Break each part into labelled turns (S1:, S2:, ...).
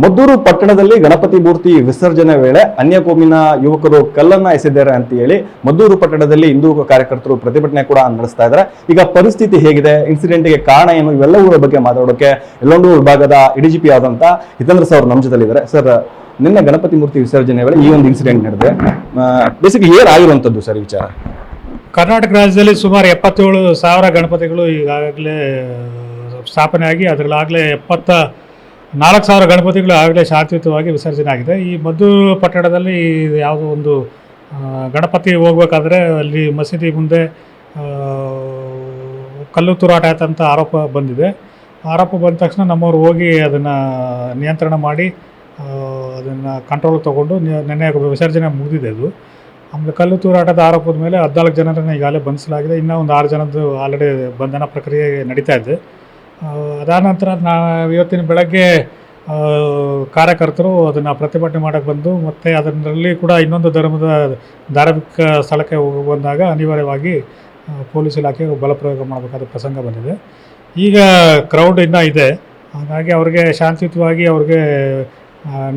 S1: ಮದ್ದೂರು ಪಟ್ಟಣದಲ್ಲಿ ಗಣಪತಿ ಮೂರ್ತಿ ವಿಸರ್ಜನೆ ವೇಳೆ ಅನ್ಯಕೋಮಿನ ಯುವಕರು ಕಲ್ಲನ್ನ ಎಸೆದಿದ್ದಾರೆ ಅಂತ ಹೇಳಿ ಮದ್ದೂರು ಪಟ್ಟಣದಲ್ಲಿ ಹಿಂದೂ ಕಾರ್ಯಕರ್ತರು ಪ್ರತಿಭಟನೆ ಕೂಡ ನಡೆಸ್ತಾ ಇದ್ದಾರೆ. ಈಗ ಪರಿಸ್ಥಿತಿ ಹೇಗಿದೆ, ಇನ್ಸಿಡೆಂಟ್ಗೆ ಕಾರಣ ಏನು, ಇವೆಲ್ಲವುಗಳ ಬಗ್ಗೆ ಮಾತಾಡೋಕೆ ಯಲ್ಲೊಂದು ವಿಭಾಗದ ಎಡಿಜಿಪಿ ಆದಂತ ಹಿತೇಂದ್ರ ಸರ್ ನಮ್ಮ ಜೊತೆಲಿದ್ದಾರೆ. ಸರ್, ನಿನ್ನೆ ಗಣಪತಿ ಮೂರ್ತಿ ವಿಸರ್ಜನೆ ವೇಳೆ ಈ ಒಂದು ಇನ್ಸಿಡೆಂಟ್ ನಡೆದಿದೆ. ಬೇಸಿಕ್ ಏನಾಗಿರುವಂತದ್ದು ಸರ್ ವಿಚಾರ?
S2: ಕರ್ನಾಟಕ ರಾಜ್ಯದಲ್ಲಿ ಸುಮಾರು 77,000 ಗಣಪತಿಗಳು ಈಗಾಗಲೇ ಸ್ಥಾಪನೆ ಆಗಿ ಅದರಲ್ಲಾಗಲೇ 74,000 ಗಣಪತಿಗಳು ಆಗಲೇ ಶಾಂತಿಯುತವಾಗಿ ವಿಸರ್ಜನೆ ಆಗಿದೆ. ಈ ಮದ್ದೂರು ಪಟ್ಟಣದಲ್ಲಿ ಯಾವುದೋ ಒಂದು ಗಣಪತಿ ಹೋಗ್ಬೇಕಾದ್ರೆ ಅಲ್ಲಿ ಮಸೀದಿ ಮುಂದೆ ಕಲ್ಲು ತೂರಾಟ ಆಯ್ತಂತ ಆರೋಪ ಬಂದಿದೆ. ಆರೋಪ ಬಂದ ತಕ್ಷಣ ನಮ್ಮವರು ಹೋಗಿ ಅದನ್ನು ನಿಯಂತ್ರಣ ಮಾಡಿ ಅದನ್ನು ಕಂಟ್ರೋಲ್ ತೊಗೊಂಡು ನೆನ್ನೆ ವಿಸರ್ಜನೆ ಮುಗಿದಿದೆ. ಅದು ಆಮೇಲೆ ಕಲ್ಲು ತೂರಾಟದ ಆರೋಪದ ಮೇಲೆ 14 ಜನರನ್ನು ಈಗಾಗಲೇ ಬಂಧಿಸಲಾಗಿದೆ. ಇನ್ನೂ ಒಂದು 6 ಜನದ್ದು ಆಲ್ರೆಡಿ ಬಂಧನ ಪ್ರಕ್ರಿಯೆ ನಡೀತಾ ಇದೆ. ಅದಾದ ನಂತರ ಇವತ್ತಿನ ಬೆಳಗ್ಗೆ ಕಾರ್ಯಕರ್ತರು ಅದನ್ನು ಪ್ರತಿಭಟನೆ ಮಾಡೋಕ್ಕೆ ಬಂದು ಮತ್ತು ಅದರಲ್ಲಿ ಕೂಡ ಇನ್ನೊಂದು ಧಾರ್ಮಿಕ ಸ್ಥಳಕ್ಕೆ ಹೋಗಿ ಬಂದಾಗ ಅನಿವಾರ್ಯವಾಗಿ ಪೊಲೀಸ್ ಇಲಾಖೆ ಬಲಪ್ರಯೋಗ ಮಾಡಬೇಕಾದ ಪ್ರಸಂಗ ಬಂದಿದೆ. ಈಗ ಕ್ರೌಡ್ ಇನ್ನೂ ಇದೆ, ಹಾಗಾಗಿ ಅವ್ರಿಗೆ ಶಾಂತಿಯುತವಾಗಿ ಅವ್ರಿಗೆ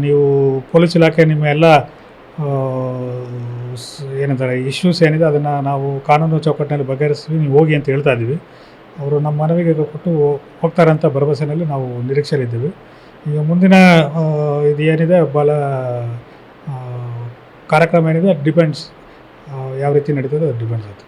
S2: ನೀವು ಪೊಲೀಸ್ ಇಲಾಖೆ ನಿಮ್ಮ ಎಲ್ಲ ಏನಿದ್ದಾರೆ ಇಶ್ಯೂಸ್ ಏನಿದೆ ಅದನ್ನು ನಾವು ಕಾನೂನು ಚೌಕಟ್ಟಿನಲ್ಲಿ ಬಗೆಹರಿಸ್ತೀವಿ, ನೀವು ಹೋಗಿ ಅಂತ ಹೇಳ್ತಾ ಇದ್ದೀವಿ. ಅವರು ನಮ್ಮ ಮನವಿಗೆ ಕೊಟ್ಟು ಹೋಗ್ತಾರೆ ಅಂತ ಭರವಸೆಯಲ್ಲಿ ನಾವು ನಿರೀಕ್ಷೆಯಲ್ಲಿದ್ದೀವಿ. ಈಗ ಮುಂದಿನ ಇದು ಏನಿದೆ ಕಾರ್ಯಕ್ರಮ ಏನಿದೆ ಡಿಪೆಂಡ್ಸ್, ಯಾವ ರೀತಿ ನಡೀತದೆ ಅದು ಡಿಪೆಂಡ್ಸ್ ಆಗುತ್ತೆ.